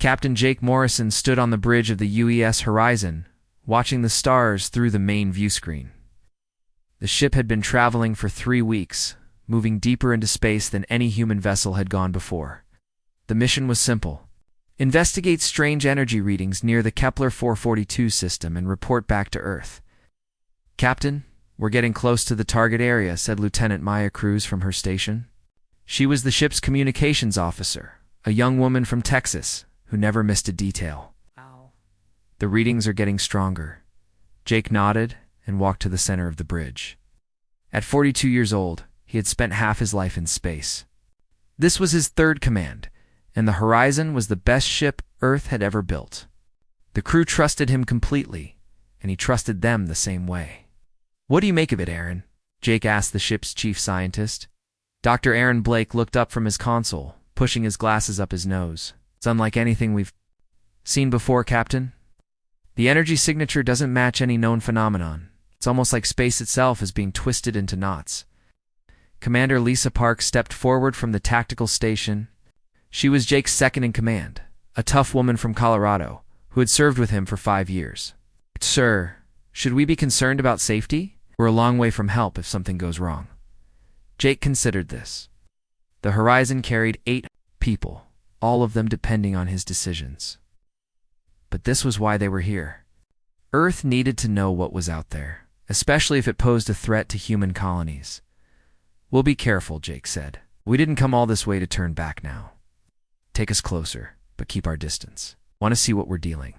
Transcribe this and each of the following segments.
Captain Jake Morrison stood on the bridge of the UES Horizon, watching the stars through the main view screen. The ship had been traveling for 3 weeks, moving deeper into space than any human vessel had gone before. The mission was simple. Investigate strange energy readings near the Kepler 442 system and report back to Earth. "Captain, we're getting close to the target area," said Lieutenant Maya Cruz from her station. She was the ship's communications officer, a young woman from Texas who never missed a detail. Ow. "The readings are getting stronger." Jake nodded and walked to the center of the bridge. At 42 years old, he had spent half his life in space. This was his third command, and the Horizon was the best ship Earth had ever built. The crew trusted him completely, and he trusted them the same way. "What do you make of it, Aaron?" Jake asked the ship's chief scientist. Dr. Aaron Blake looked up from his console, pushing his glasses up his nose. "It's unlike anything we've seen before, Captain. The energy signature doesn't match any known phenomenon. It's almost like space itself is being twisted into knots." Commander Lisa Park stepped forward from the tactical station. She was Jake's second in command, a tough woman from Colorado who had served with him for 5 years. "Sir, should we be concerned about safety? We're a long way from help if something goes wrong." Jake considered this. The Horizon carried 8 people, all of them depending on his decisions. But this was why they were here. Earth needed to know what was out there, especially if it posed a threat to human colonies. "We'll be careful," Jake said. "We didn't come all this way to turn back now. Take us closer, but keep our distance. Want to see what we're dealing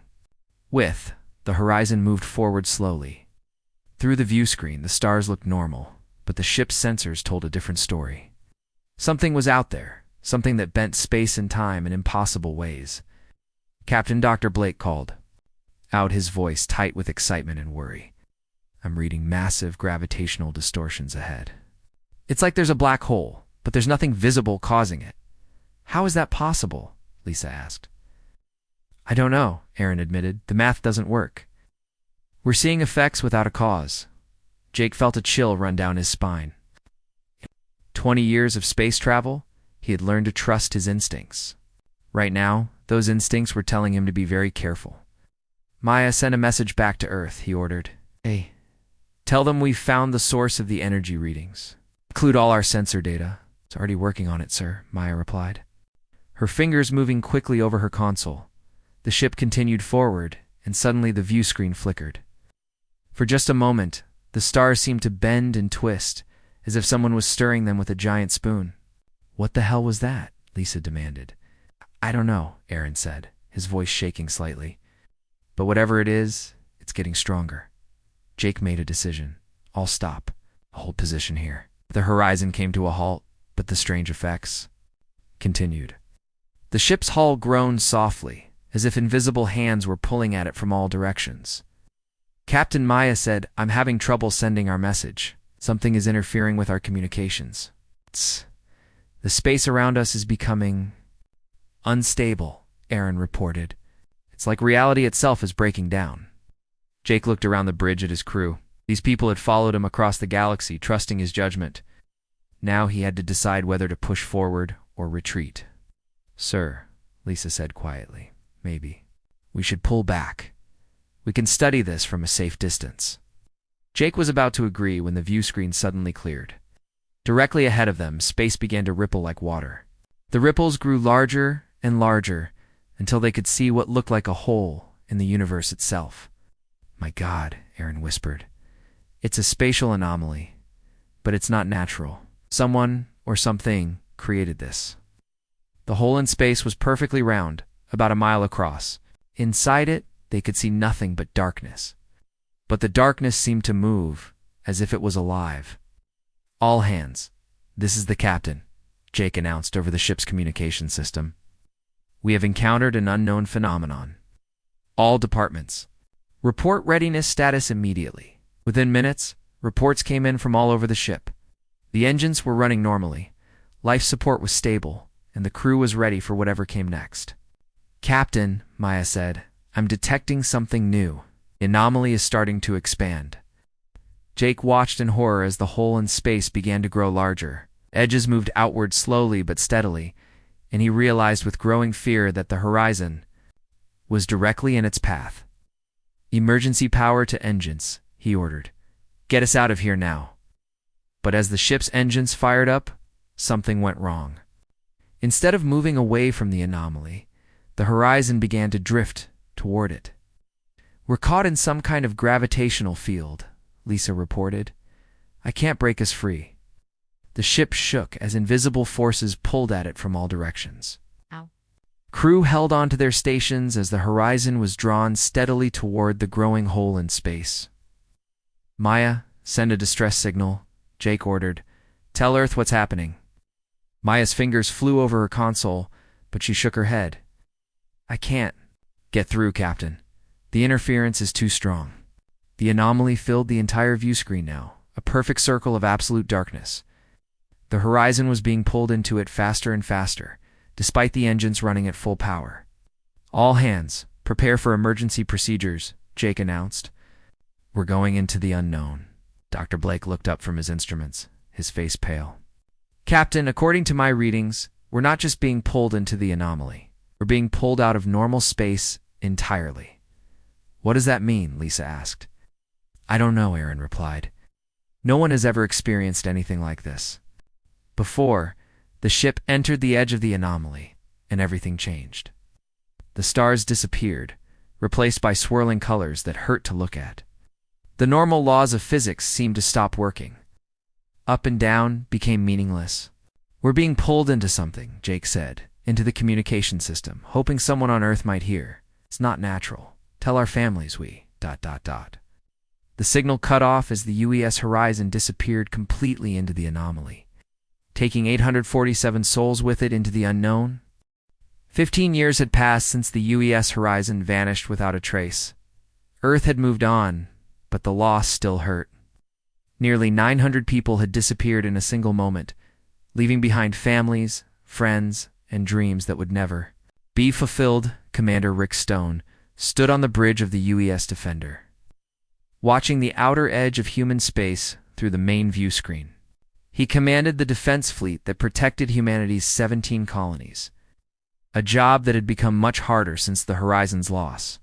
with." The Horizon moved forward slowly. Through the view screen, the stars looked normal, but the ship's sensors told a different story. Something was out there, something that bent space and time in impossible ways. Captain Dr. Blake called out, his voice tight with excitement and worry. "I'm reading massive gravitational distortions ahead. It's like there's a black hole, but there's nothing visible causing it." "How is that possible?" Lisa asked. "I don't know," Aaron admitted. "The math doesn't work. We're seeing effects without a cause." Jake felt a chill run down his spine. 20 years of space travel, he had learned to trust his instincts. Right now, those instincts were telling him to be very careful. "Maya, send a message back to Earth," he ordered. "Hey, tell them we've found the source of the energy readings. Include all our sensor data." "It's already working on it, sir," Maya replied, her fingers moving quickly over her console. The ship continued forward, and suddenly the view screen flickered. For just a moment, the stars seemed to bend and twist, as if someone was stirring them with a giant spoon. "What the hell was that?" Lisa demanded. "I don't know," Aaron said, his voice shaking slightly. "But whatever it is, it's getting stronger." Jake made a decision. "I'll stop. Hold position here." The Horizon came to a halt, but the strange effects continued. The ship's hull groaned softly, as if invisible hands were pulling at it from all directions. Captain Maya said, "I'm having trouble sending our message. Something is interfering with our communications. The space around us is becoming unstable," Aaron reported. "It's like reality itself is breaking down." Jake looked around the bridge at his crew. These people had followed him across the galaxy, trusting his judgment. Now he had to decide whether to push forward or retreat. "Sir," Lisa said quietly, "maybe we should pull back. We can study this from a safe distance." Jake was about to agree when the view screen suddenly cleared. Directly ahead of them, space began to ripple like water. The ripples grew larger and larger until they could see what looked like a hole in the universe itself. "My God," Aaron whispered. "It's a spatial anomaly, but it's not natural. Someone or something created this." The hole in space was perfectly round, about a mile across. Inside it, they could see nothing but darkness. But the darkness seemed to move, as if it was alive. "All hands. This is the captain," Jake announced over the ship's communication system. "We have encountered an unknown phenomenon. All departments, report readiness status immediately." Within minutes, reports came in from all over the ship. The engines were running normally, life support was stable, and the crew was ready for whatever came next. "Captain," Maya said, "I'm detecting something new. The anomaly is starting to expand." Jake watched in horror as the hole in space began to grow larger. Edges moved outward slowly but steadily, and he realized with growing fear that the Horizon, was directly in its path. "Emergency power to engines," he ordered. "Get us out of here now." But as the ship's engines fired up, something went wrong. Instead of moving away from the anomaly, the horizon began to drift toward it. "We're caught in some kind of gravitational field," Lisa reported. "I can't break us free." The ship shook as invisible forces pulled at it from all directions. Ow. Crew held on to their stations as the horizon was drawn steadily toward the growing hole in space. "Maya, send a distress signal," Jake ordered. "Tell Earth what's happening." Maya's fingers flew over her console, but she shook her head. "I can't get through, Captain. The interference is too strong." The anomaly filled the entire view screen now, a perfect circle of absolute darkness. The horizon was being pulled into it faster and faster, despite the engines running at full power. "All hands, prepare for emergency procedures," Jake announced. "We're going into the unknown." Dr. Blake looked up from his instruments, his face pale. "Captain, according to my readings, we're not just being pulled into the anomaly. We're being pulled out of normal space entirely." "What does that mean?" Lisa asked. "I don't know," Aaron replied. "No one has ever experienced anything like this before." The ship entered the edge of the anomaly, and everything changed. The stars disappeared, replaced by swirling colors that hurt to look at. The normal laws of physics seemed to stop working. Up and down became meaningless. "We're being pulled into something," Jake said, "into the communication system, hoping someone on Earth might hear. It's not natural. Tell our families we... ... The signal cut off as the UES horizon disappeared completely into the anomaly, taking 847 souls with it into the unknown. 15 years had passed since the UES horizon vanished without a trace. Earth had moved on, but the loss still hurt. Nearly 900 people had disappeared in a single moment, leaving behind families, friends, and dreams that would never be fulfilled. Commander Rick Stone stood on the bridge of the UES Defender, watching the outer edge of human space through the main view screen. He commanded the defense fleet that protected humanity's 17 colonies, a job that had become much harder since the Horizon's loss.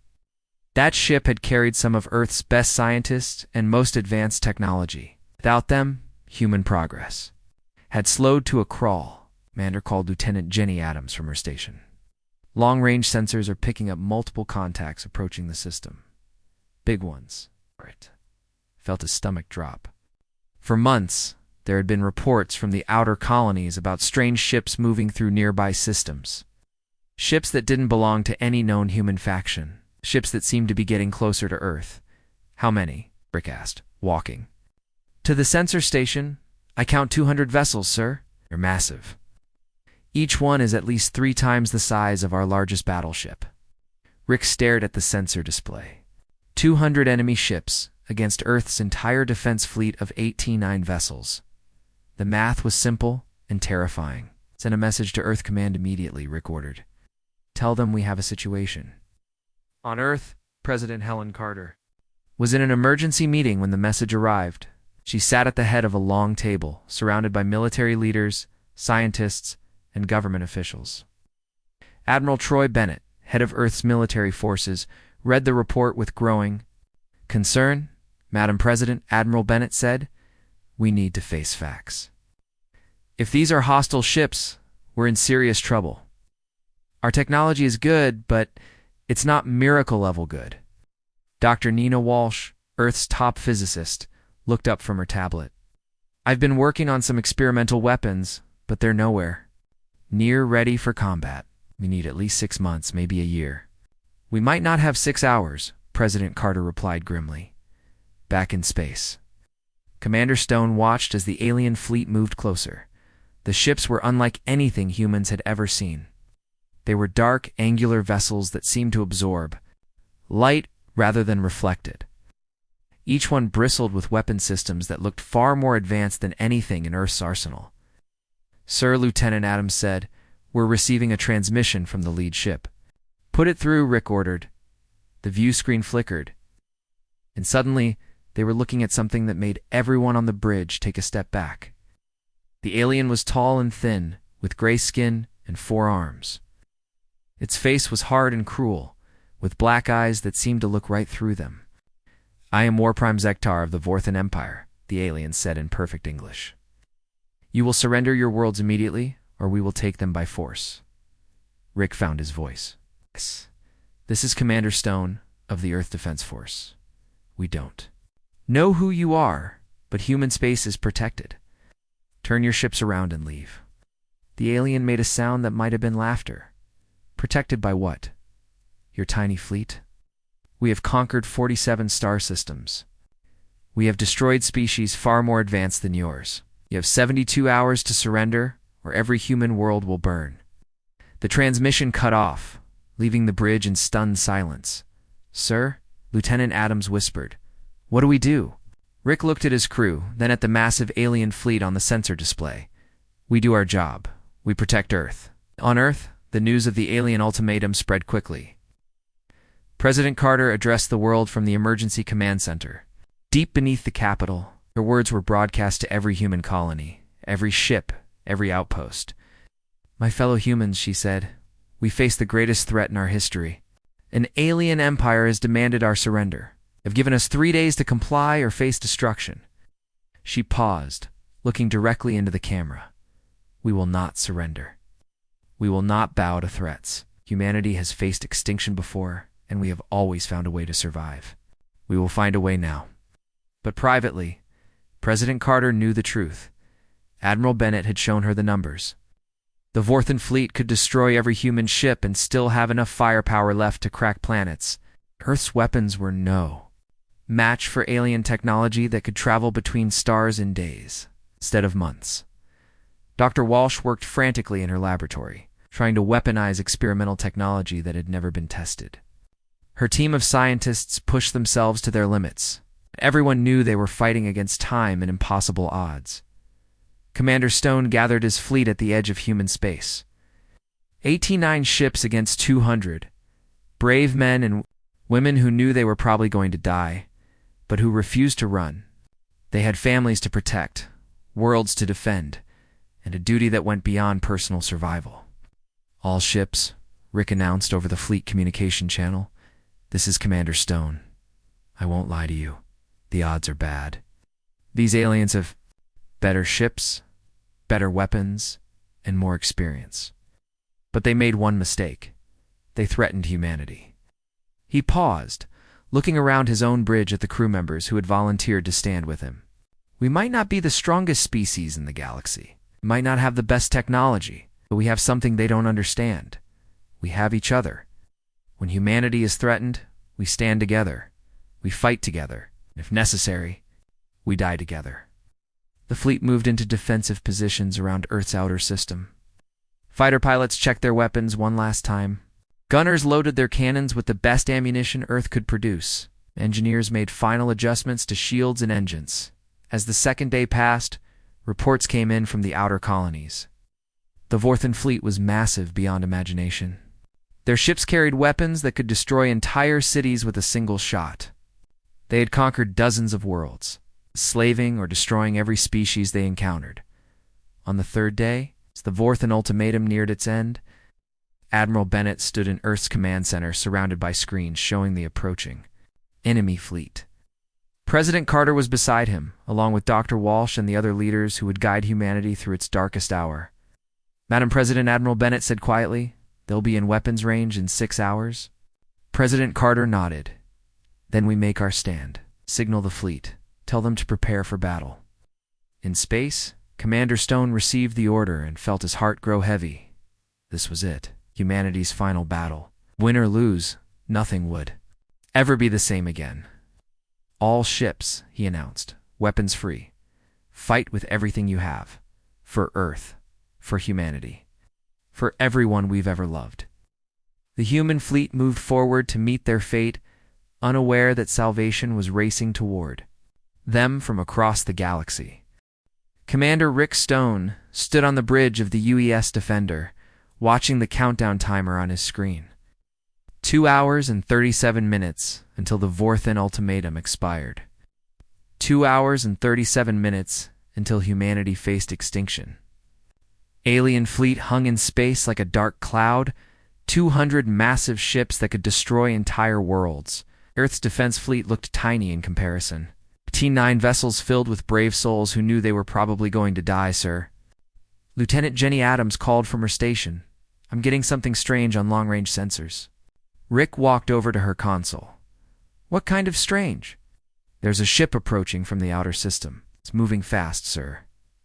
That ship had carried some of Earth's best scientists and most advanced technology. Without them, human progress had slowed to a crawl. Commander called Lieutenant Jenny Adams from her station. "Long-range sensors are picking up multiple contacts approaching the system. Big ones." Felt his stomach drop. For months, there had been reports from the outer colonies about strange ships moving through nearby systems. Ships that didn't belong to any known human faction. Ships that seemed to be getting closer to Earth. "How many?" Rick asked, walking to the sensor station. "I count 200 vessels, sir." "They're massive. Each one is at least 3 times the size of our largest battleship." Rick stared at the sensor display. 200 enemy ships against Earth's entire defense fleet of 89 vessels. The math was simple and terrifying. "Send a message to Earth Command immediately," Rick ordered. "Tell them we have a situation." On Earth, President Helen Carter was in an emergency meeting when the message arrived. She sat at the head of a long table, surrounded by military leaders, scientists, and government officials. Admiral Troy Bennett, head of Earth's military forces, read the report with growing concern. "Madam President," Admiral Bennett said, "we need to face facts. If these are hostile ships, we're in serious trouble. Our technology is good, but it's not miracle-level good." Dr. Nina Walsh, Earth's top physicist, looked up from her tablet. "I've been working on some experimental weapons, but they're nowhere near ready for combat. We need at least 6 months, maybe a year." "We might not have 6 hours," President Carter replied grimly. Back in space, Commander Stone watched as the alien fleet moved closer. The ships were unlike anything humans had ever seen. They were dark, angular vessels that seemed to absorb light rather than reflect it. Each one bristled with weapon systems that looked far more advanced than anything in Earth's arsenal. "Sir," Lieutenant Adams said, "we're receiving a transmission from the lead ship." "Put it through," Rick ordered. The view screen flickered, and suddenly they were looking at something that made everyone on the bridge take a step back. The alien was tall and thin, with gray skin and 4 arms. Its face was hard and cruel, with black eyes that seemed to look right through them. "I am War Prime Zektar of the Vorthan Empire," the alien said in perfect English. "You will surrender your worlds immediately, or we will take them by force." Rick found his voice. "Yes. This is Commander Stone of the Earth Defense Force. We don't know who you are, but human space is protected. Turn your ships around and leave." The alien made a sound that might have been laughter. "Protected by what? Your tiny fleet? We have conquered 47 star systems. We have destroyed species far more advanced than yours. You have 72 hours to surrender, or every human world will burn." The transmission cut off, leaving the bridge in stunned silence. "Sir," Lieutenant Adams whispered, "what do we do?" Rick looked at his crew, then at the massive alien fleet on the sensor display. "We do our job. We protect Earth." On Earth, the news of the alien ultimatum spread quickly. President Carter addressed the world from the emergency command center. Deep beneath the Capitol, her words were broadcast to every human colony, every ship, every outpost. "My fellow humans," she said, "we face the greatest threat in our history. An alien empire has demanded our surrender. They've given us 3 days to comply or face destruction." She paused, looking directly into the camera. "We will not surrender. We will not bow to threats. Humanity has faced extinction before, and we have always found a way to survive. We will find a way now." But privately, President Carter knew the truth. Admiral Bennett had shown her the numbers. The Vorthan fleet could destroy every human ship and still have enough firepower left to crack planets. Earth's weapons were no match for alien technology that could travel between stars in days, instead of months. Dr. Walsh worked frantically in her laboratory, trying to weaponize experimental technology that had never been tested. Her team of scientists pushed themselves to their limits. Everyone knew they were fighting against time and impossible odds. Commander Stone gathered his fleet at the edge of human space. 89 ships against 200. Brave men and women who knew they were probably going to die, but who refused to run. They had families to protect, worlds to defend, and a duty that went beyond personal survival. "All ships," Rick announced over the fleet communication channel. "This is Commander Stone. I won't lie to you. The odds are bad. These aliens have better ships, better weapons, and more experience. But they made one mistake. They threatened humanity." He paused, looking around his own bridge at the crew members who had volunteered to stand with him. "We might not be the strongest species in the galaxy. We might not have the best technology, but we have something they don't understand. We have each other. When humanity is threatened, we stand together. We fight together. If necessary, we die together." The fleet moved into defensive positions around Earth's outer system. Fighter pilots checked their weapons one last time. Gunners loaded their cannons with the best ammunition Earth could produce. Engineers made final adjustments to shields and engines. As the second day passed, reports came in from the outer colonies. The Vorthan fleet was massive beyond imagination. Their ships carried weapons that could destroy entire cities with a single shot. They had conquered dozens of worlds, enslaving or destroying every species they encountered. On the third day, as the Vorthan ultimatum neared its end, Admiral Bennett stood in Earth's command center surrounded by screens showing the approaching enemy fleet. President Carter was beside him, along with Dr. Walsh and the other leaders who would guide humanity through its darkest hour. "Madam President," Admiral Bennett said quietly, "they'll be in weapons range in 6 hours." President Carter nodded. "Then we make our stand. Signal the fleet. Tell them to prepare for battle." In space, Commander Stone received the order and felt his heart grow heavy. This was it. Humanity's final battle. Win or lose, nothing would ever be the same again. "All ships," he announced, "weapons free. Fight with everything you have. For Earth. For humanity. For everyone we've ever loved." The human fleet moved forward to meet their fate, unaware that salvation was racing toward them from across the galaxy. Commander Rick Stone stood on the bridge of the UES Defender, watching the countdown timer on his screen. 2 hours and 37 minutes until the Vorthan ultimatum expired. 2 hours and 37 minutes until humanity faced extinction. Alien fleet hung in space like a dark cloud, 200 massive ships that could destroy entire worlds. Earth's defense fleet looked tiny in comparison. T-9 vessels filled with brave souls who knew they were probably going to die, sir. Lieutenant Jenny Adams called from her station. I'm getting something strange on long-range sensors. Rick walked over to her console. What kind of strange? There's a ship approaching from the outer system. It's moving fast, sir.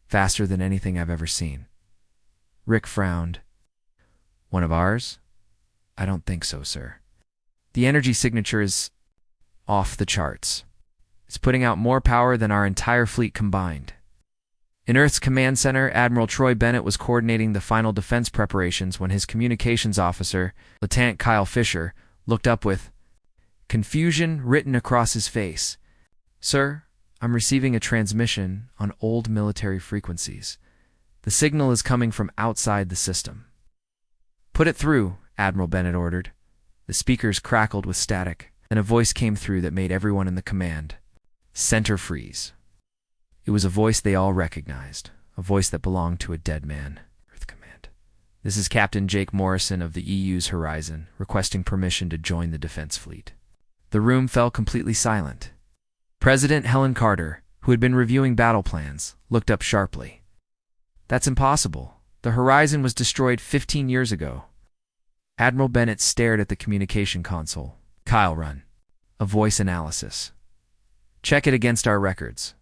Faster than anything I've ever seen. Rick frowned. One of ours? I don't think so, sir. The energy signature is off the charts. It's putting out more power than our entire fleet combined. In Earth's command center, Admiral Troy Bennett was coordinating the final defense preparations when his communications officer, Lieutenant Kyle Fisher, looked up with confusion written across his face. Sir, I'm receiving a transmission on old military frequencies. The signal is coming from outside the system. Put it through, Admiral Bennett ordered. The speakers crackled with static, and a voice came through that made everyone in the command center freeze. It was a voice they all recognized, a voice that belonged to a dead man. Earth Command. This is Captain Jake Morrison of the EU's Horizon, requesting permission to join the defense fleet. The room fell completely silent. President Helen Carter, who had been reviewing battle plans, looked up sharply. That's impossible. The Horizon was destroyed 15 years ago. Admiral Bennett stared at the communication console. Kyle run. A voice analysis. Check it against our records.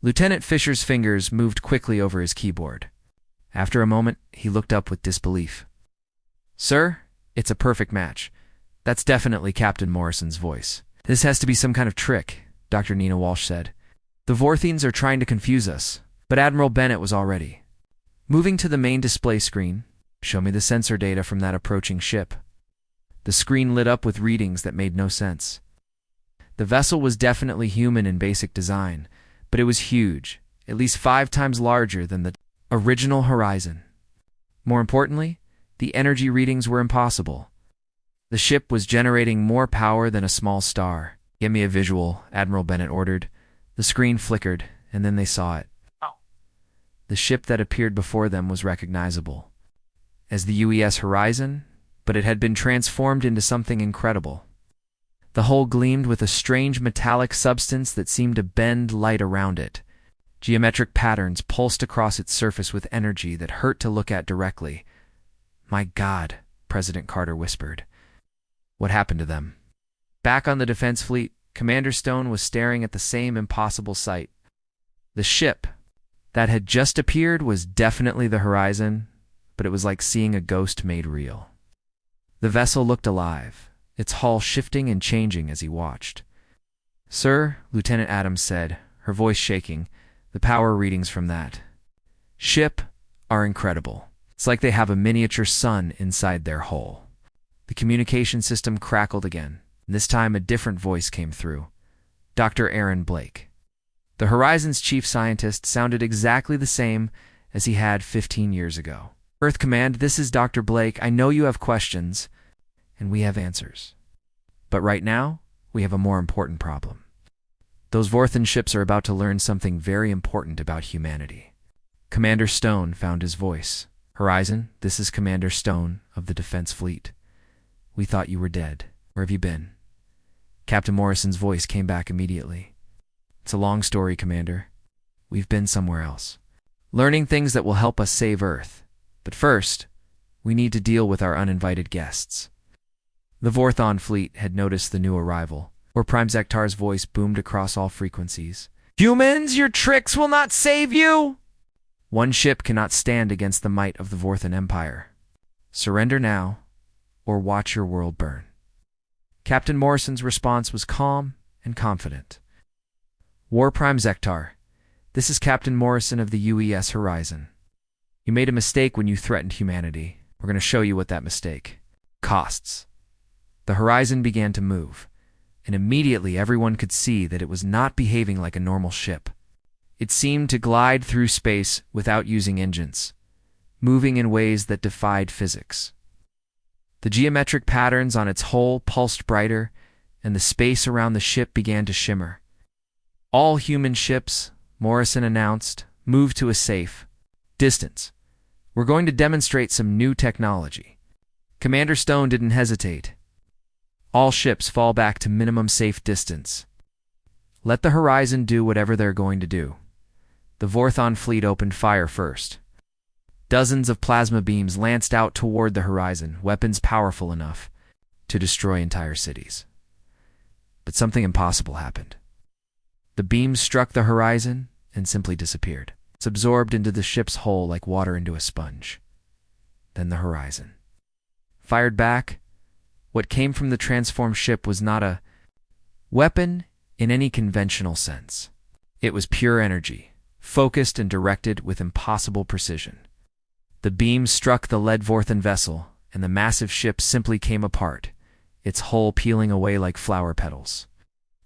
Lieutenant Fisher's fingers moved quickly over his keyboard. After a moment, he looked up with disbelief. Sir, it's a perfect match. That's definitely Captain Morrison's voice. This has to be some kind of trick, Dr. Nina Walsh said. The Vorthines are trying to confuse us, but Admiral Bennett was all ready. Moving to the main display screen, show me the sensor data from that approaching ship. The screen lit up with readings that made no sense. The vessel was definitely human in basic design, but it was huge, at least 5 times larger than the original Horizon. More importantly, the energy readings were impossible. The ship was generating more power than a small star. Give me a visual, Admiral Bennett ordered. The screen flickered, and then they saw it. Oh. The ship that appeared before them was recognizable as the UES Horizon, but it had been transformed into something incredible. The hull gleamed with a strange metallic substance that seemed to bend light around it. Geometric patterns pulsed across its surface with energy that hurt to look at directly. My God, President Carter whispered. What happened to them? Back on the defense fleet, Commander Stone was staring at the same impossible sight. The ship that had just appeared was definitely the Horizon, but it was like seeing a ghost made real. The vessel looked alive, its hull shifting and changing as he watched. Sir, Lieutenant Adams said, her voice shaking, the power readings from that ship are incredible. It's like they have a miniature sun inside their hull. The communication system crackled again, and this time a different voice came through. Dr. Aaron Blake. The Horizon's chief scientist sounded exactly the same as he had 15 years ago. Earth Command, this is Dr. Blake. I know you have questions, and we have answers. But right now, we have a more important problem. Those Vorthan ships are about to learn something very important about humanity. Commander Stone found his voice. Horizon, this is Commander Stone of the Defense Fleet. We thought you were dead. Where have you been? Captain Morrison's voice came back immediately. It's a long story, Commander. We've been somewhere else, learning things that will help us save Earth. But first, we need to deal with our uninvited guests. The Vorthon fleet had noticed the new arrival, where Prime Zektar's voice boomed across all frequencies. Humans, your tricks will not save you! One ship cannot stand against the might of the Vorthan Empire. Surrender now, or watch your world burn. Captain Morrison's response was calm and confident. War Prime Zektar, this is Captain Morrison of the UES Horizon. You made a mistake when you threatened humanity. We're going to show you what that mistake costs. The Horizon began to move, and immediately everyone could see that it was not behaving like a normal ship. It seemed to glide through space without using engines, moving in ways that defied physics. The geometric patterns on its hull pulsed brighter, and the space around the ship began to shimmer. All human ships, Morrison announced, moved to a safe distance. We're going to demonstrate some new technology. Commander Stone didn't hesitate. All ships fall back to minimum safe distance. Let the Horizon do whatever they're going to do. The Vorthon fleet opened fire first. Dozens of plasma beams lanced out toward the Horizon, weapons powerful enough to destroy entire cities. But something impossible happened. The beams struck the Horizon and simply disappeared. It's absorbed into the ship's hull like water into a sponge. Then the Horizon fired back. What came from the transformed ship was not a weapon in any conventional sense. It was pure energy, focused and directed with impossible precision. The beams struck the lead Vorthon vessel, and the massive ship simply came apart, its hull peeling away like flower petals.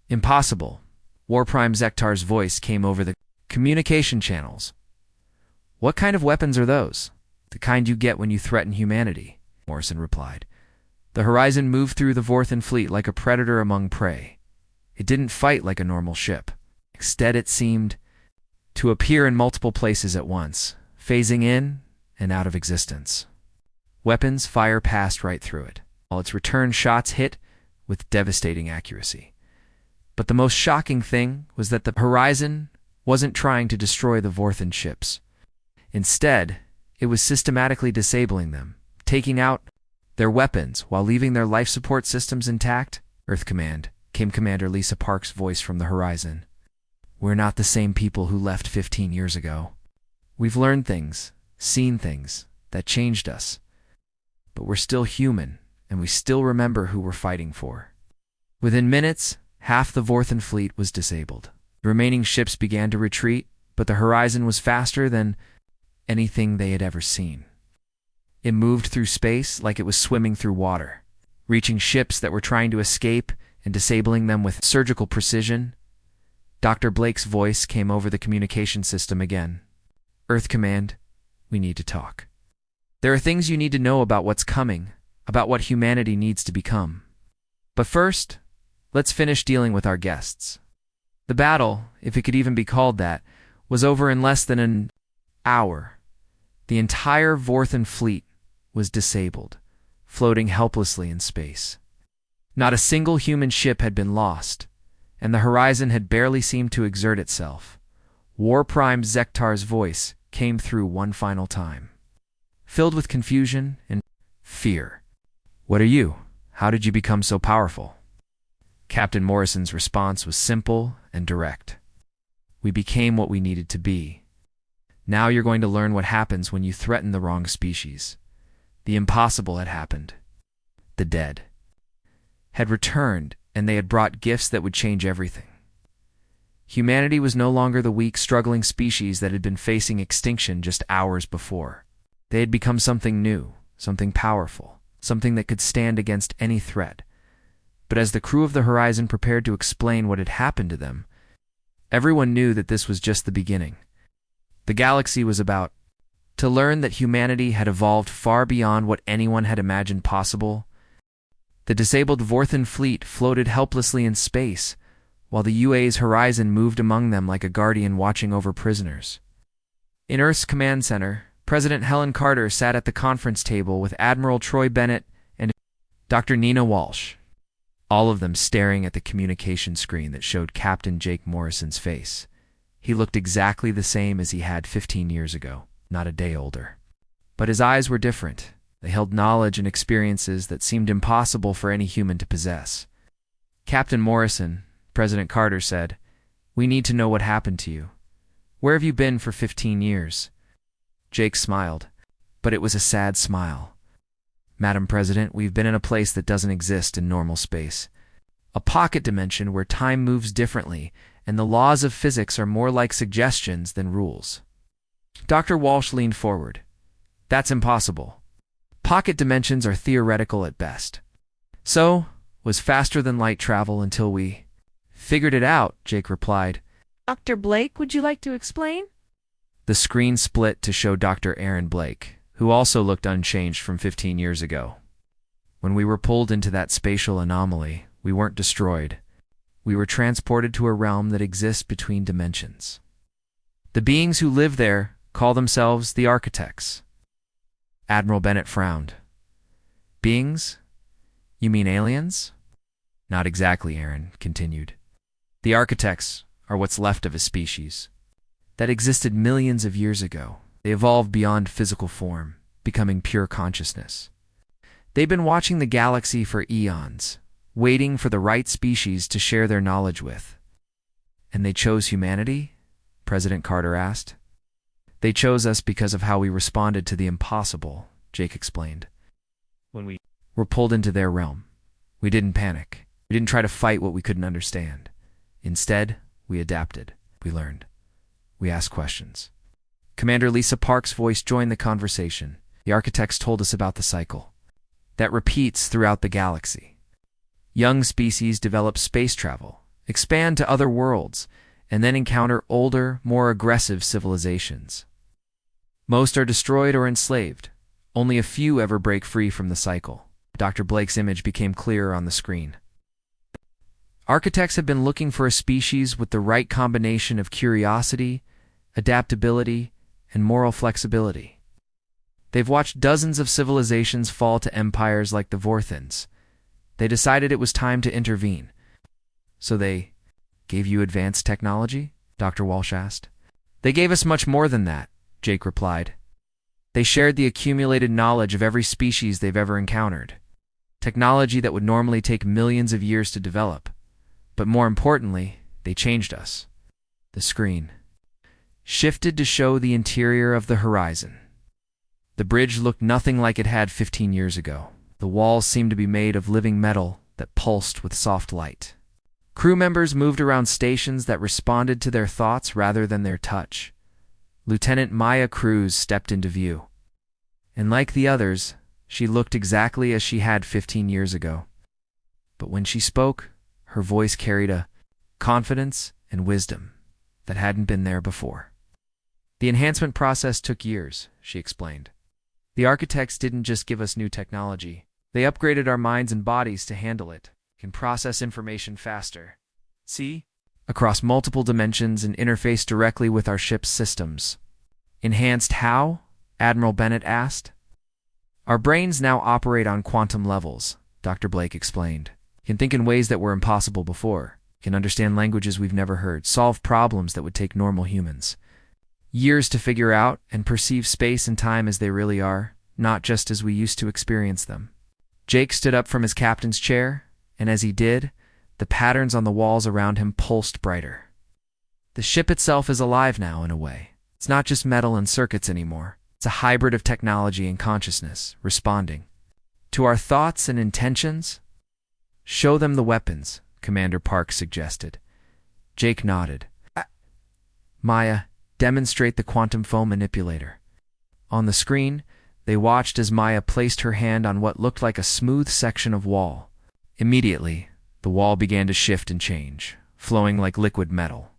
Impossible. Warprime Zektar's voice came over the communication channels. What kind of weapons are those? The kind you get when you threaten humanity, Morrison replied. The Horizon moved through the Vorthon fleet like a predator among prey. It didn't fight like a normal ship. Instead, it seemed to appear in multiple places at once, phasing in and out of existence. Weapons fire passed right through it, while its return shots hit with devastating accuracy. But the most shocking thing was that the Horizon wasn't trying to destroy the Vorthon ships. Instead, it was systematically disabling them, taking out their weapons while leaving their life support systems intact. Earth Command, came Commander Lisa Park's voice from the Horizon. We're not the same people who left 15 years ago. We've learned things, seen things, that changed us. But we're still human, and we still remember who we're fighting for. Within minutes, half the Vorthon fleet was disabled. The remaining ships began to retreat, but the Horizon was faster than anything they had ever seen. It moved through space like it was swimming through water, reaching ships that were trying to escape and disabling them with surgical precision. Dr. Blake's voice came over the communication system again. Earth Command, we need to talk. There are things you need to know about what's coming, about what humanity needs to become. But first, let's finish dealing with our guests. The battle, if it could even be called that, was over in less than an hour. The entire Vorthon fleet was disabled, floating helplessly in space. Not a single human ship had been lost, and the Horizon had barely seemed to exert itself. Warprime Zektar's voice came through one final time, filled with confusion and fear. What are you? How did you become so powerful? Captain Morrison's response was simple and direct. We became what we needed to be. Now you're going to learn what happens when you threaten the wrong species. The impossible had happened. The dead had returned, and they had brought gifts that would change everything. Humanity was no longer the weak, struggling species that had been facing extinction just hours before. They had become something new, something powerful, something that could stand against any threat. But as the crew of the Horizon prepared to explain what had happened to them, everyone knew that this was just the beginning. The galaxy was about to learn that humanity had evolved far beyond what anyone had imagined possible. The disabled Vorthon fleet floated helplessly in space, while the UA's Horizon moved among them like a guardian watching over prisoners. In Earth's command center, President Helen Carter sat at the conference table with Admiral Troy Bennett and Dr. Nina Walsh, all of them staring at the communication screen that showed Captain Jake Morrison's face. He looked exactly the same as he had 15 years ago, not a day older. But his eyes were different. They held knowledge and experiences that seemed impossible for any human to possess. Captain Morrison, President Carter said, "We need to know what happened to you. Where have you been for 15 years? Jake smiled, but it was a sad smile. Madam President, we've been in a place that doesn't exist in normal space. A pocket dimension where time moves differently, and the laws of physics are more like suggestions than rules." Dr. Walsh leaned forward. "That's impossible. Pocket dimensions are theoretical at best. So, was faster than light travel until we figured it out," Jake replied. Dr. Blake, would you like to explain? The screen split to show Dr. Aaron Blake, who also looked unchanged from 15 years ago. "When we were pulled into that spatial anomaly, we weren't destroyed. We were transported to a realm that exists between dimensions. The beings who live there call themselves the Architects." Admiral Bennett frowned. Beings? You mean aliens? Not exactly, Aaron continued. The architects are what's left of a species that existed millions of years ago. They evolved beyond physical form, becoming pure consciousness. They've been watching the galaxy for eons, waiting for the right species to share their knowledge with. And they chose humanity? President Carter asked. They chose us because of how we responded to the impossible, Jake explained. When we were pulled into their realm, we didn't panic. We didn't try to fight what we couldn't understand. Instead, we adapted. We learned. We asked questions. Commander Lisa Park's voice joined the conversation. The architects told us about the cycle that repeats throughout the galaxy. Young species develop space travel, expand to other worlds, and then encounter older, more aggressive civilizations. Most are destroyed or enslaved. Only a few ever break free from the cycle. Dr. Blake's image became clearer on the screen. Architects have been looking for a species with the right combination of curiosity, adaptability, and moral flexibility. They've watched dozens of civilizations fall to empires like the Vorthins. They decided it was time to intervene. So they gave you advanced technology? Dr. Walsh asked. They gave us much more than that, Jake replied. They shared the accumulated knowledge of every species they've ever encountered. Technology that would normally take millions of years to develop. But more importantly, they changed us. The screen shifted to show the interior of the horizon. The bridge looked nothing like it had 15 years ago. The walls seemed to be made of living metal that pulsed with soft light. Crew members moved around stations that responded to their thoughts rather than their touch. Lieutenant Maya Cruz stepped into view. And like the others, she looked exactly as she had 15 years ago. But when she spoke, her voice carried a confidence and wisdom that hadn't been there before. The enhancement process took years, she explained. The architects didn't just give us new technology. They upgraded our minds and bodies to handle it, can process information faster. See? Across multiple dimensions and interface directly with our ship's systems. Enhanced how? Admiral Bennett asked. Our brains now operate on quantum levels, Dr. Blake explained. Can think in ways that were impossible before, can understand languages we've never heard, solve problems that would take normal humans years to figure out, and perceive space and time as they really are, not just as we used to experience them. Jake stood up from his captain's chair, and as he did, the patterns on the walls around him pulsed brighter. The ship itself is alive now, in a way. It's not just metal and circuits anymore. It's a hybrid of technology and consciousness, responding to our thoughts and intentions. Show them the weapons, Commander Park suggested. Jake nodded. Maya, demonstrate the quantum foam manipulator. On the screen, they watched as Maya placed her hand on what looked like a smooth section of wall. Immediately, the wall began to shift and change, flowing like liquid metal.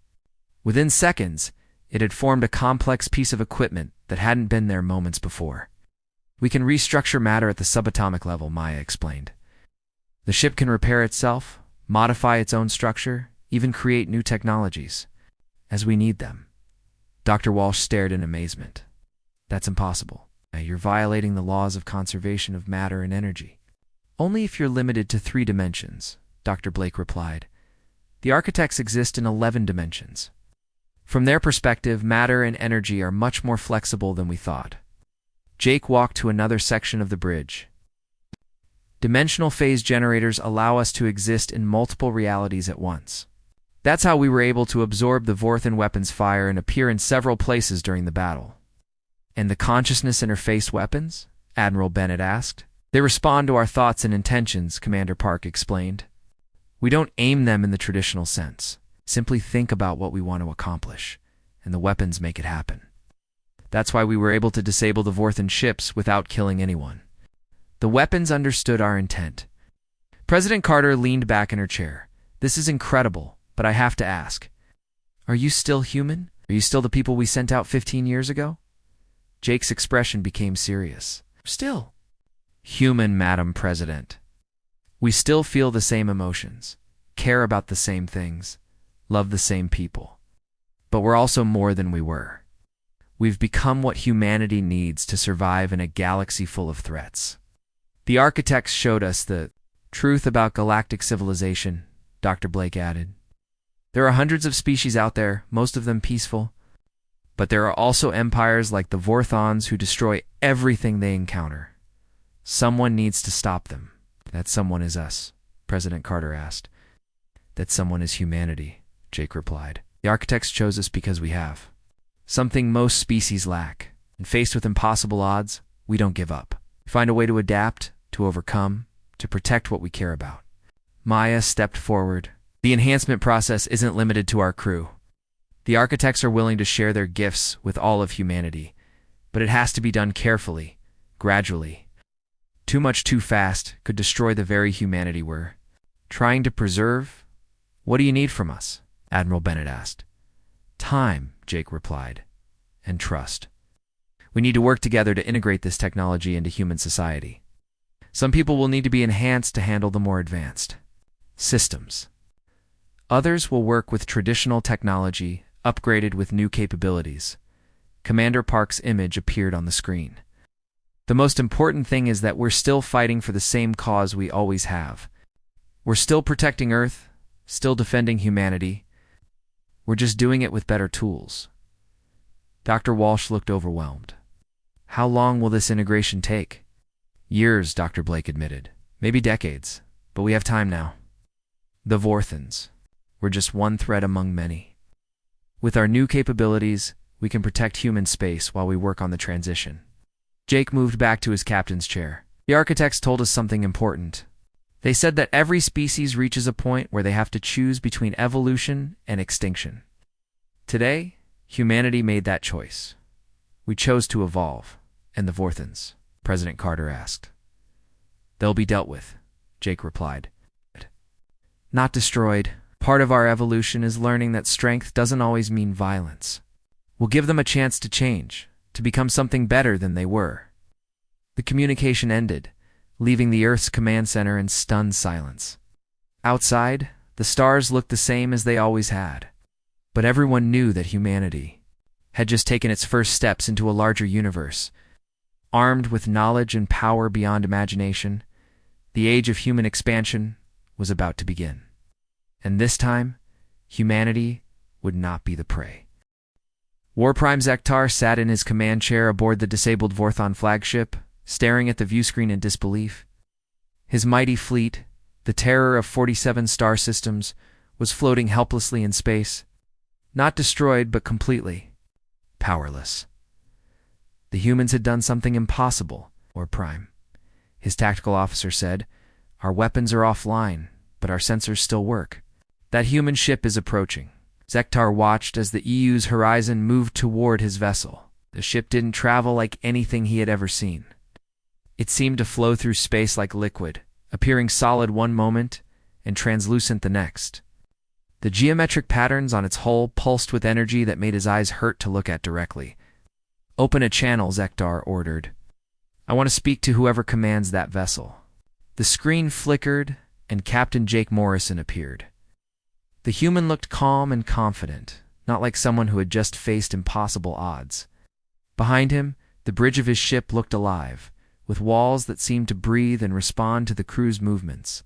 Within seconds, it had formed a complex piece of equipment that hadn't been there moments before. We can restructure matter at the subatomic level, Maya explained. The ship can repair itself, modify its own structure, even create new technologies, as we need them. Dr. Walsh stared in amazement. That's impossible. You're violating the laws of conservation of matter and energy. Only if you're limited to 3 dimensions, Dr. Blake replied. The architects exist in 11 dimensions. From their perspective, matter and energy are much more flexible than we thought. Jake walked to another section of the bridge. Dimensional phase generators allow us to exist in multiple realities at once. That's how we were able to absorb the Vorthin weapons fire and appear in several places during the battle. And the consciousness interface weapons? Admiral Bennett asked. They respond to our thoughts and intentions, Commander Park explained. We don't aim them in the traditional sense. Simply think about what we want to accomplish, and the weapons make it happen. That's why we were able to disable the Vorthin ships without killing anyone. The weapons understood our intent. President Carter leaned back in her chair. This is incredible, but I have to ask. Are you still human? Are you still the people we sent out 15 years ago? Jake's expression became serious. Still. Human, Madam President. We still feel the same emotions, care about the same things, love the same people. But we're also more than we were. We've become what humanity needs to survive in a galaxy full of threats. The architects showed us the truth about galactic civilization, Dr. Blake added. There are hundreds of species out there, most of them peaceful. But there are also empires like the Vorthons who destroy everything they encounter. Someone needs to stop them. That someone is us, President Carter asked. That someone is humanity, Jake replied. The architects chose us because we have something most species lack. And faced with impossible odds, we don't give up. We find a way to adapt, to overcome, to protect what we care about. Maya stepped forward. The enhancement process isn't limited to our crew. The architects are willing to share their gifts with all of humanity, but it has to be done carefully, gradually. Too much too fast could destroy the very humanity we're trying to preserve. What do you need from us? Admiral Bennett asked. Time, Jake replied, and trust. We need to work together to integrate this technology into human society. Some people will need to be enhanced to handle the more advanced systems. Others will work with traditional technology, upgraded with new capabilities. Commander Park's image appeared on the screen. The most important thing is that we're still fighting for the same cause we always have. We're still protecting Earth, still defending humanity. We're just doing it with better tools. Dr. Walsh looked overwhelmed. How long will this integration take? Years, Dr. Blake admitted. Maybe decades, but we have time now. The Vorthons. We're just one thread among many. With our new capabilities, we can protect human space while we work on the transition. Jake moved back to his captain's chair. The architects told us something important. They said that every species reaches a point where they have to choose between evolution and extinction. Today, humanity made that choice. We chose to evolve. And the Vorthons? President Carter asked. They'll be dealt with, Jake replied. Not destroyed. Part of our evolution is learning that strength doesn't always mean violence. We'll give them a chance to change, to become something better than they were. The communication ended, leaving the Earth's command center in stunned silence. Outside, the stars looked the same as they always had. But everyone knew that humanity had just taken its first steps into a larger universe. Armed with knowledge and power beyond imagination, the age of human expansion was about to begin. And this time, humanity would not be the prey. Warprime Zektar sat in his command chair aboard the disabled Vorthon flagship, staring at the viewscreen in disbelief. His mighty fleet, the terror of 47 star systems, was floating helplessly in space, not destroyed but completely powerless. The humans had done something impossible, Warprime. His tactical officer said, Our weapons are offline, but our sensors still work. That human ship is approaching. Zektar watched as the EU's horizon moved toward his vessel. The ship didn't travel like anything he had ever seen. It seemed to flow through space like liquid, appearing solid one moment and translucent the next. The geometric patterns on its hull pulsed with energy that made his eyes hurt to look at directly. Open a channel, Zektar ordered. I want to speak to whoever commands that vessel. The screen flickered, and Captain Jake Morrison appeared. The human looked calm and confident, not like someone who had just faced impossible odds. Behind him, the bridge of his ship looked alive, with walls that seemed to breathe and respond to the crew's movements.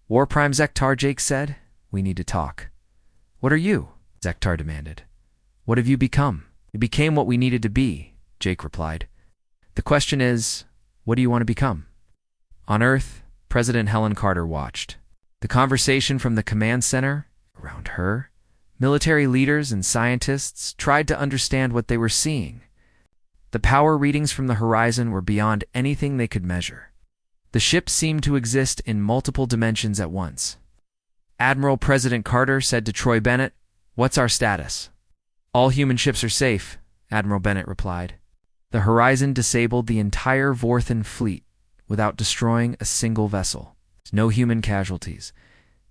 Warprime Zektar, Jake said, we need to talk. What are you? Zektar demanded. What have you become? We became what we needed to be, Jake replied. The question is, what do you want to become? On Earth, President Helen Carter watched. The conversation from the command center, around her, military leaders and scientists tried to understand what they were seeing. The power readings from the horizon were beyond anything they could measure. The ship seemed to exist in multiple dimensions at once. Admiral President Carter said to Troy Bennett, What's our status? All human ships are safe, Admiral Bennett replied. The horizon disabled the entire Vorthon fleet without destroying a single vessel. No human casualties,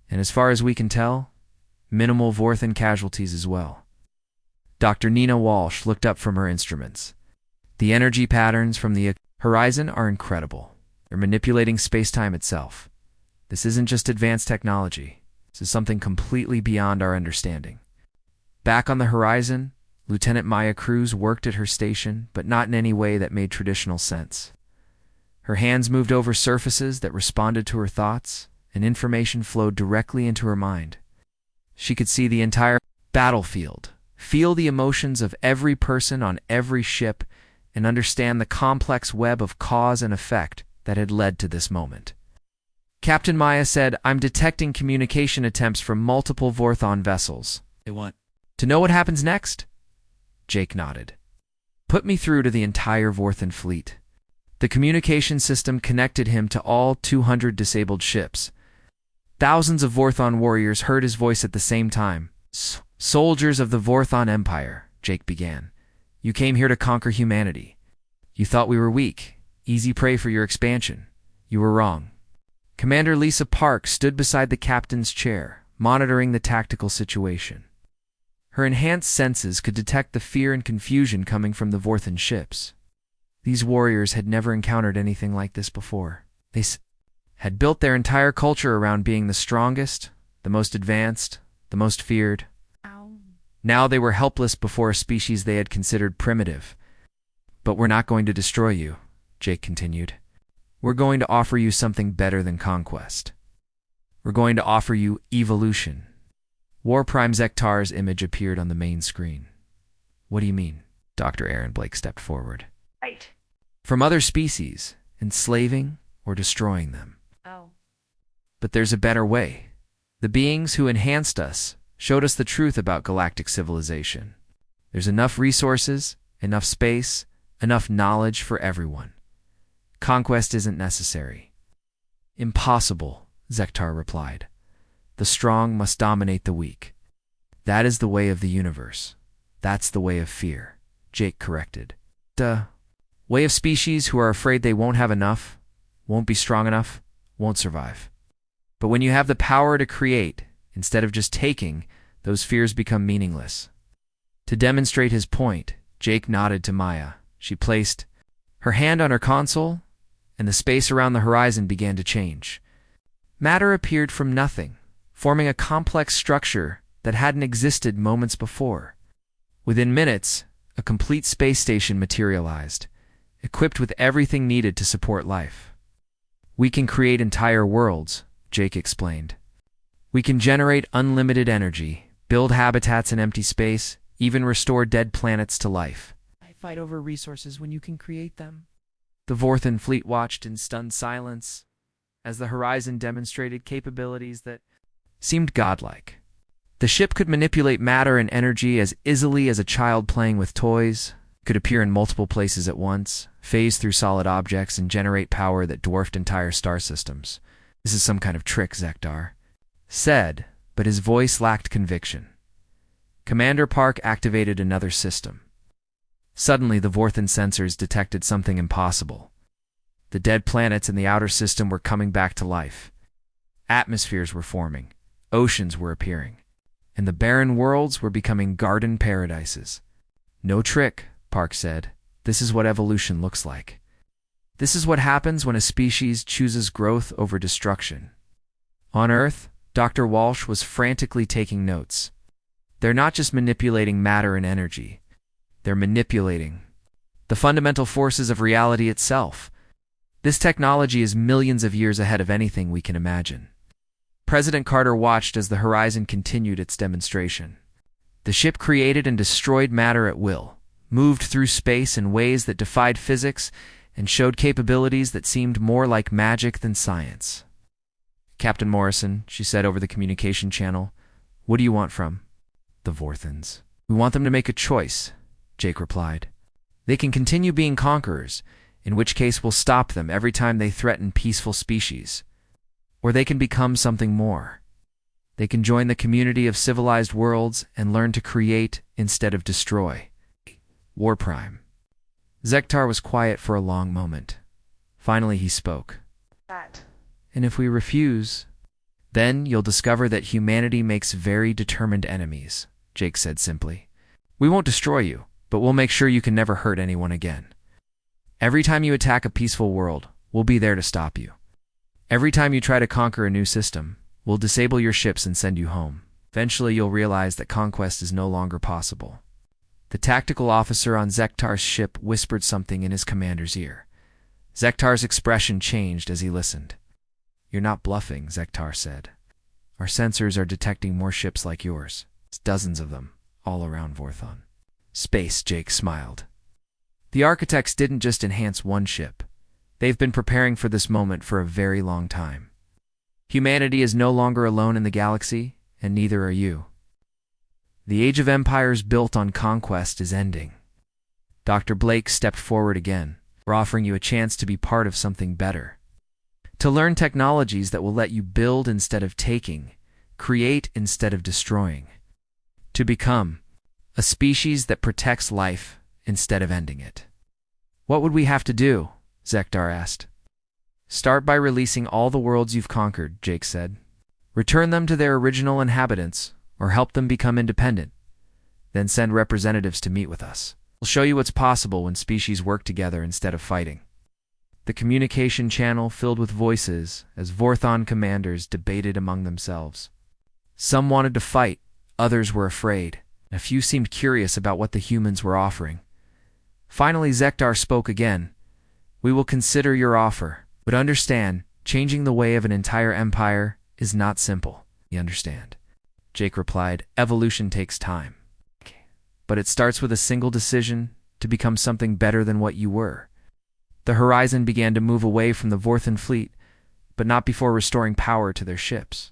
and as far as we can tell, minimal Vorthon casualties as well. Dr. Nina Walsh looked up from her instruments. The energy patterns from the horizon are incredible. They're manipulating space-time itself. This isn't just advanced technology. This is something completely beyond our understanding. Back on the horizon, Lieutenant Maya Cruz worked at her station, but not in any way that made traditional sense. Her hands moved over surfaces that responded to her thoughts, and information flowed directly into her mind. She could see the entire battlefield, feel the emotions of every person on every ship, and understand the complex web of cause and effect that had led to this moment. Captain Maya said, "I'm detecting communication attempts from multiple Vorthon vessels. They want To know what happens next?" Jake nodded. "Put me through to the entire Vorthon fleet." The communication system connected him to all 200 disabled ships. Thousands of Vorthon warriors heard his voice at the same time. "Soldiers of the Vorthon Empire," Jake began. "You came here to conquer humanity. You thought we were weak, easy prey for your expansion. You were wrong." Commander Lisa Park stood beside the captain's chair, monitoring the tactical situation. Her enhanced senses could detect the fear and confusion coming from the Vorthon ships. These warriors had never encountered anything like this before. They had built their entire culture around being the strongest, the most advanced, the most feared. Now they were helpless before a species they had considered primitive. "But we're not going to destroy you," Jake continued. "We're going to offer you something better than conquest. We're going to offer you evolution." War Prime Zektar's image appeared on the main screen. "What do you mean?" Dr. Aaron Blake stepped forward. Right. "From other species, enslaving or destroying them. Oh. But there's a better way. The beings who enhanced us showed us the truth about galactic civilization. There's enough resources, enough space, enough knowledge for everyone. Conquest isn't necessary." "Impossible," Zektar replied. "The strong must dominate the weak. That is the way of the universe. That's the way of fear," Jake corrected. "The way of species who are afraid they won't have enough, won't be strong enough, won't survive. But when you have the power to create, instead of just taking, those fears become meaningless." To demonstrate his point, Jake nodded to Maya. She placed her hand on her console, and the space around the horizon began to change. Matter appeared from nothing, forming a complex structure that hadn't existed moments before. Within minutes, a complete space station materialized, equipped with everything needed to support life. "We can create entire worlds," Jake explained. "We can generate unlimited energy, build habitats in empty space, even restore dead planets to life." I fight over resources when you can create them. The Vorthon fleet watched in stunned silence as the horizon demonstrated capabilities that seemed godlike. The ship could manipulate matter and energy as easily as a child playing with toys, could appear in multiple places at once, phase through solid objects, and generate power that dwarfed entire star systems. "This is some kind of trick," Zektar said, but his voice lacked conviction. Commander Park activated another system. Suddenly, the Vorthon sensors detected something impossible. The dead planets in the outer system were coming back to life. Atmospheres were forming, oceans were appearing, and the barren worlds were becoming garden paradises. "No trick," Park said. "This is what evolution looks like. This is what happens when a species chooses growth over destruction." On Earth, Dr. Walsh was frantically taking notes. "They're not just manipulating matter and energy. They're manipulating the fundamental forces of reality itself. This technology is millions of years ahead of anything we can imagine." President Carter watched as the horizon continued its demonstration. The ship created and destroyed matter at will, moved through space in ways that defied physics, and showed capabilities that seemed more like magic than science. "Captain Morrison," she said over the communication channel, "what do you want from the Vorthons?" "We want them to make a choice," Jake replied. "They can continue being conquerors, in which case we'll stop them every time they threaten peaceful species. Or they can become something more. They can join the community of civilized worlds and learn to create instead of destroy." War Prime. Zektar was quiet for a long moment. Finally he spoke. "And if we refuse, then you'll discover that humanity makes very determined enemies," Jake said simply. "We won't destroy you, but we'll make sure you can never hurt anyone again. Every time you attack a peaceful world, we'll be there to stop you. Every time you try to conquer a new system, we'll disable your ships and send you home. Eventually you'll realize that conquest is no longer possible." The tactical officer on Zektar's ship whispered something in his commander's ear. Zektar's expression changed as he listened. You're not bluffing, Zektar said. Our sensors are detecting more ships like yours. It's dozens of them, all around Vorthon. Space, Jake smiled. The architects didn't just enhance one ship. They've been preparing for this moment for a very long time. Humanity is no longer alone in the galaxy, and neither are you. The age of empires built on conquest is ending. Dr. Blake stepped forward again. We're offering you a chance to be part of something better. To learn technologies that will let you build instead of taking, create instead of destroying. To become a species that protects life instead of ending it. What would we have to do? Zektar asked. Start by releasing all the worlds you've conquered, Jake said. Return them to their original inhabitants, or help them become independent. Then send representatives to meet with us. We'll show you what's possible when species work together instead of fighting. The communication channel filled with voices as Vorthon commanders debated among themselves. Some wanted to fight, others were afraid, and a few seemed curious about what the humans were offering. Finally, Zektar spoke again. We will consider your offer, but understand, changing the way of an entire empire is not simple. You understand? Jake replied, evolution takes time. But it starts with a single decision to become something better than what you were. The horizon began to move away from the Vorthon fleet, but not before restoring power to their ships.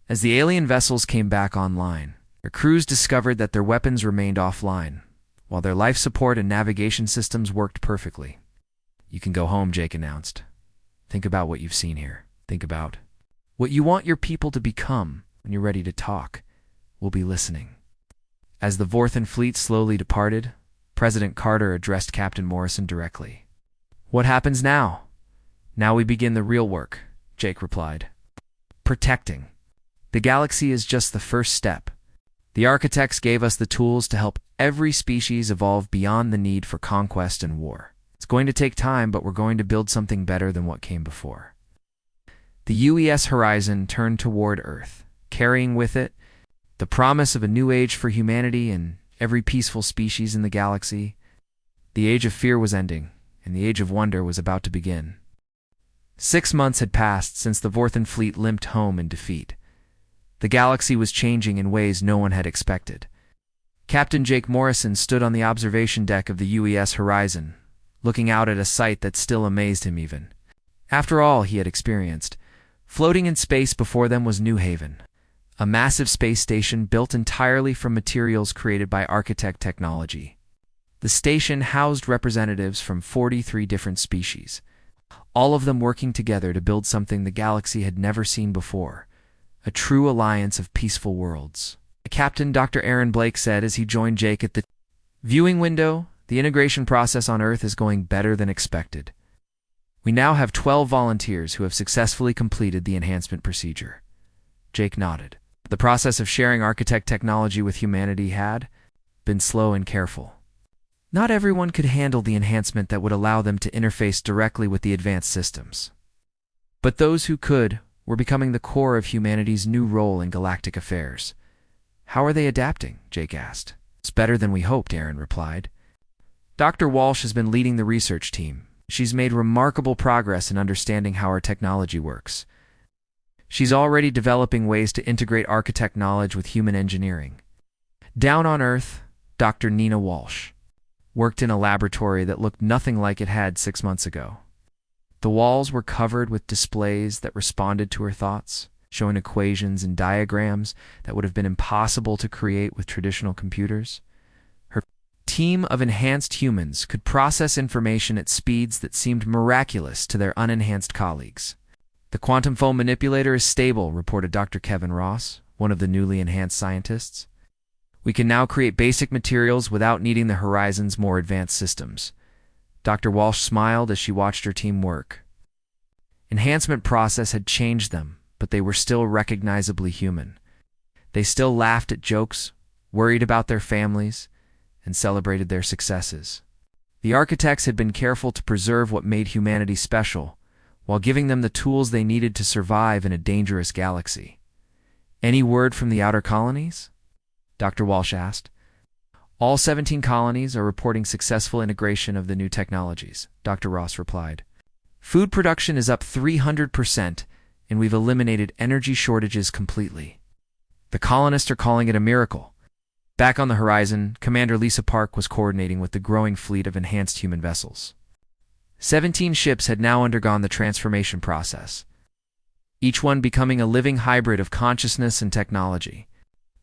As the alien vessels came back online, their crews discovered that their weapons remained offline, while their life support and navigation systems worked perfectly. You can go home, Jake announced. Think about what you've seen here. Think about what you want your people to become when you're ready to talk. We'll be listening. As the Vorthon fleet slowly departed, President Carter addressed Captain Morrison directly. What happens now? Now we begin the real work, Jake replied. Protecting. The galaxy is just the first step. The architects gave us the tools to help every species evolve beyond the need for conquest and war. It's going to take time, but we're going to build something better than what came before. The UES horizon turned toward Earth, carrying with it the promise of a new age for humanity and every peaceful species in the galaxy. The age of fear was ending, and the age of wonder was about to begin. 6 months had passed since the Vorthon fleet limped home in defeat. The galaxy was changing in ways no one had expected. Captain Jake Morrison stood on the observation deck of the UES horizon, looking out at a sight that still amazed him even. After all he had experienced, floating in space before them was New Haven, a massive space station built entirely from materials created by architect technology. The station housed representatives from 43 different species, all of them working together to build something the galaxy had never seen before, a true alliance of peaceful worlds. Captain Dr. Aaron Blake said as he joined Jake at the viewing window, the integration process on Earth is going better than expected. We now have 12 volunteers who have successfully completed the enhancement procedure. Jake nodded. The process of sharing architect technology with humanity had been slow and careful. Not everyone could handle the enhancement that would allow them to interface directly with the advanced systems. But those who could were becoming the core of humanity's new role in galactic affairs. How are they adapting? Jake asked. It's better than we hoped, Aaron replied. Dr. Walsh has been leading the research team. She's made remarkable progress in understanding how our technology works. She's already developing ways to integrate architect knowledge with human engineering. Down on Earth, Dr. Nina Walsh worked in a laboratory that looked nothing like it had 6 months ago. The walls were covered with displays that responded to her thoughts, showing equations and diagrams that would have been impossible to create with traditional computers. Her team of enhanced humans could process information at speeds that seemed miraculous to their unenhanced colleagues. The quantum foam manipulator is stable, reported Dr. Kevin Ross, one of the newly enhanced scientists. We can now create basic materials without needing the Horizon's more advanced systems. Dr. Walsh smiled as she watched her team work. Enhancement process had changed them, but they were still recognizably human. They still laughed at jokes, worried about their families, and celebrated their successes. The architects had been careful to preserve what made humanity special, while giving them the tools they needed to survive in a dangerous galaxy. Any word from the outer colonies? Dr. Walsh asked. All 17 colonies are reporting successful integration of the new technologies, Dr. Ross replied. Food production is up 300%, and we've eliminated energy shortages completely. The colonists are calling it a miracle. Back on the horizon, Commander Lisa Park was coordinating with the growing fleet of enhanced human vessels. 17 ships had now undergone the transformation process, each one becoming a living hybrid of consciousness and technology.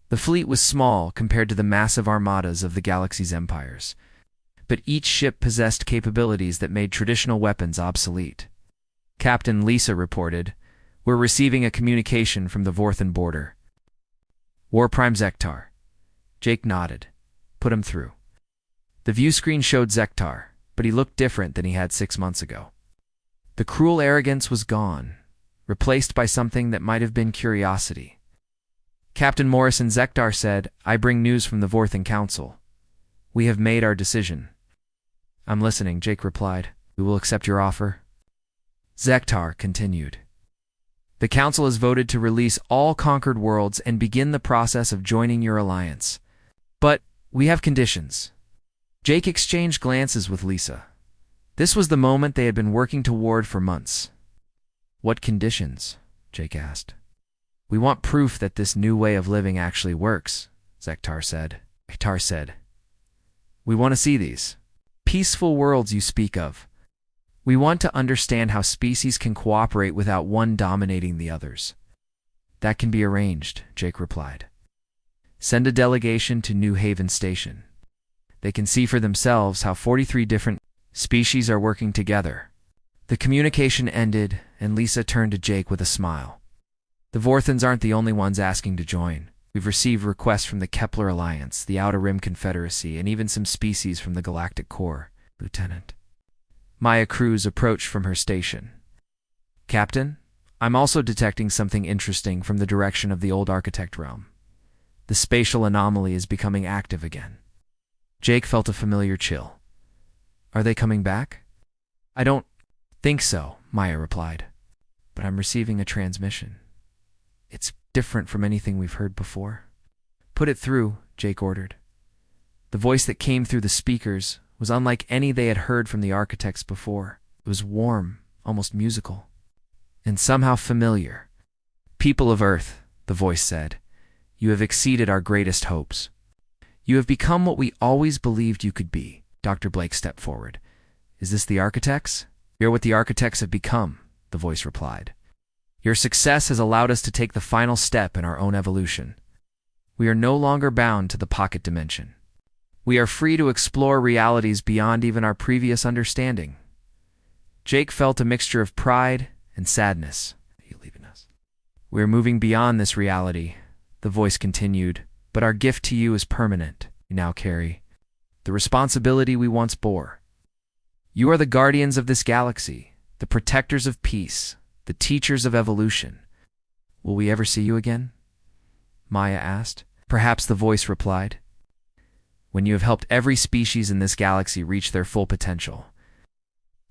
The fleet was small compared to the massive armadas of the galaxy's empires, but each ship possessed capabilities that made traditional weapons obsolete. Captain Lisa reported, "We're receiving a communication from the Vorthan border." Warprime Zektar. Jake nodded. Put him through. The view screen showed Zektar, but he looked different than he had 6 months ago. The cruel arrogance was gone, replaced by something that might have been curiosity. Captain Morrison Zektar said, "I bring news from the Vorthan Council. We have made our decision." "I'm listening," Jake replied. "We will accept your offer." Zektar continued. "The Council has voted to release all conquered worlds and begin the process of joining your alliance. But we have conditions." Jake exchanged glances with Lisa. This was the moment they had been working toward for months. "What conditions?" Jake asked. "We want proof that this new way of living actually works," Zektar said. Zektar said, "We want to see these peaceful worlds you speak of. We want to understand how species can cooperate without one dominating the others." "That can be arranged," Jake replied. "Send a delegation to New Haven Station. They can see for themselves how 43 different species are working together." The communication ended, and Lisa turned to Jake with a smile. "The Vorthans aren't the only ones asking to join. We've received requests from the Kepler Alliance, the Outer Rim Confederacy, and even some species from the Galactic Core, Lieutenant." Maya Cruz approached from her station. "Captain, I'm also detecting something interesting from the direction of the old architect realm. The spatial anomaly is becoming active again." Jake felt a familiar chill. "Are they coming back?" "I don't think so," Maya replied. "But I'm receiving a transmission. It's different from anything we've heard before." "Put it through," Jake ordered. The voice that came through the speakers was unlike any they had heard from the architects before. It was warm, almost musical, and somehow familiar. "People of Earth," the voice said, "you have exceeded our greatest hopes. You have become what we always believed you could be." Dr. Blake stepped forward. "Is this the architects?" "You're what the architects have become," the voice replied. "Your success has allowed us to take the final step in our own evolution. We are no longer bound to the pocket dimension. We are free to explore realities beyond even our previous understanding." Jake felt a mixture of pride and sadness. "Are you leaving us?" "We are moving beyond this reality," the voice continued, "but our gift to you is permanent. You now carry the responsibility we once bore. You are the guardians of this galaxy, the protectors of peace, the teachers of evolution. Will we ever see you again?" Maya asked. "Perhaps," the voice replied. "When you have helped every species in this galaxy reach their full potential.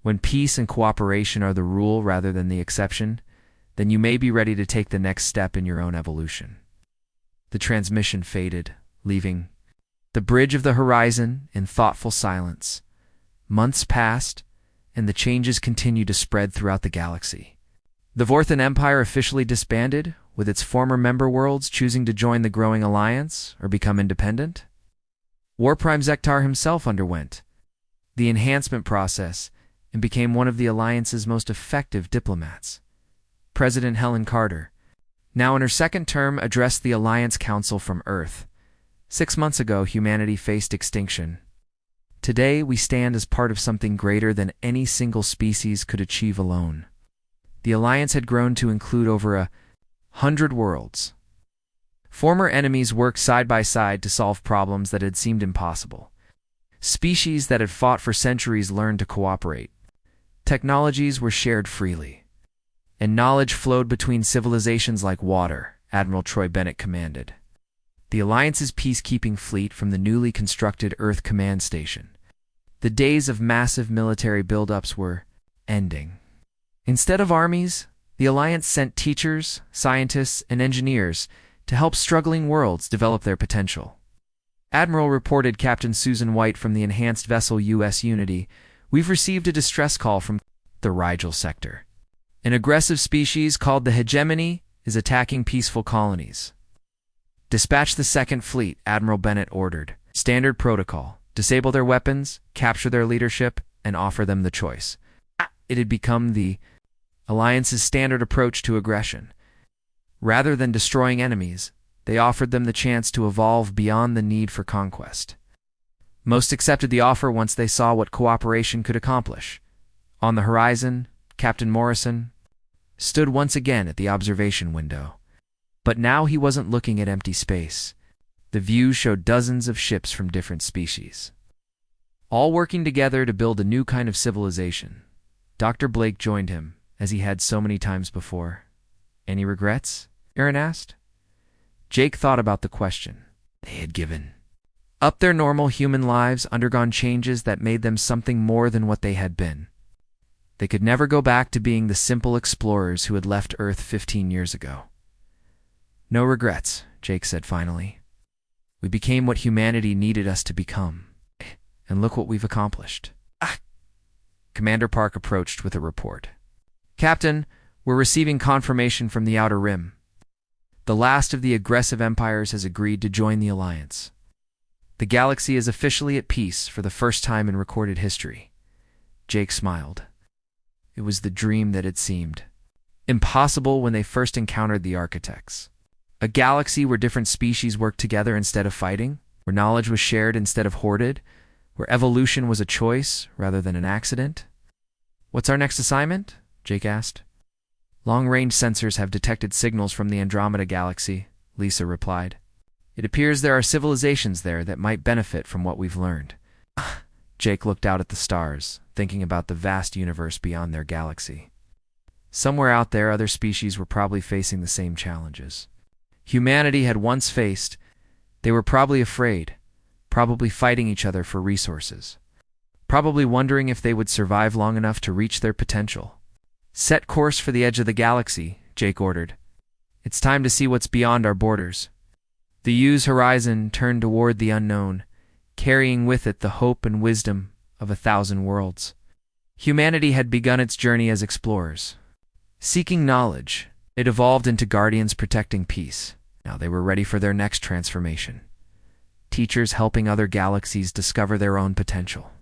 When peace and cooperation are the rule rather than the exception, then you may be ready to take the next step in your own evolution." The transmission faded, leaving the bridge of the horizon in thoughtful silence. Months passed, and the changes continued to spread throughout the galaxy. The Vorthan Empire officially disbanded, with its former member worlds choosing to join the growing alliance or become independent. Warprime Zektar himself underwent the enhancement process and became one of the alliance's most effective diplomats. President Helen Carter, now in her second term, addressed the Alliance Council from Earth. 6 months ago, humanity faced extinction. Today, we stand as part of something greater than any single species could achieve alone. The Alliance had grown to include over 100 worlds. Former enemies worked side by side to solve problems that had seemed impossible. Species that had fought for centuries learned to cooperate. Technologies were shared freely, and knowledge flowed between civilizations like water, Admiral Troy Bennett commanded. The Alliance's peacekeeping fleet from the newly constructed Earth Command Station. The days of massive military buildups were ending. Instead of armies, the Alliance sent teachers, scientists, and engineers to help struggling worlds develop their potential. Admiral reported Captain Susan White from the enhanced vessel U.S. Unity, "We've received a distress call from the Rigel sector. An aggressive species called the hegemony is attacking peaceful colonies. Dispatch the Second Fleet, Admiral Bennett ordered. Standard protocol. Disable their weapons, capture their leadership, and offer them the choice. It had become the Alliance's standard approach to aggression. Rather than destroying enemies, they offered them the chance to evolve beyond the need for conquest. Most accepted the offer once they saw what cooperation could accomplish. On the horizon, Captain Morrison stood once again at the observation window. But now he wasn't looking at empty space. The view showed dozens of ships from different species, all working together to build a new kind of civilization. Dr. Blake joined him, as he had so many times before. "Any regrets?" Aaron asked. Jake thought about the question. They had given up their normal human lives, undergone changes that made them something more than what they had been. They could never go back to being the simple explorers who had left Earth 15 years ago. "No regrets," Jake said finally. "We became what humanity needed us to become. And look what we've accomplished." Commander Park approached with a report. "Captain, we're receiving confirmation from the Outer Rim. The last of the aggressive empires has agreed to join the Alliance. The galaxy is officially at peace for the first time in recorded history." Jake smiled. It was the dream that had seemed impossible when they first encountered the architects. A galaxy where different species worked together instead of fighting, where knowledge was shared instead of hoarded, where evolution was a choice rather than an accident. "What's our next assignment?" Jake asked. "Long-range sensors have detected signals from the Andromeda Galaxy," Lisa replied. "It appears there are civilizations there that might benefit from what we've learned." Jake looked out at the stars, thinking about the vast universe beyond their galaxy. Somewhere out there, other species were probably facing the same challenges humanity had once faced. They were probably afraid, probably fighting each other for resources, probably wondering if they would survive long enough to reach their potential. "Set course for the edge of the galaxy," Jake ordered. "It's time to see what's beyond our borders." The U's horizon turned toward the unknown, carrying with it the hope and wisdom of 1,000 worlds. Humanity had begun its journey as explorers. Seeking knowledge, it evolved into guardians protecting peace. Now they were ready for their next transformation. Teachers helping other galaxies discover their own potential.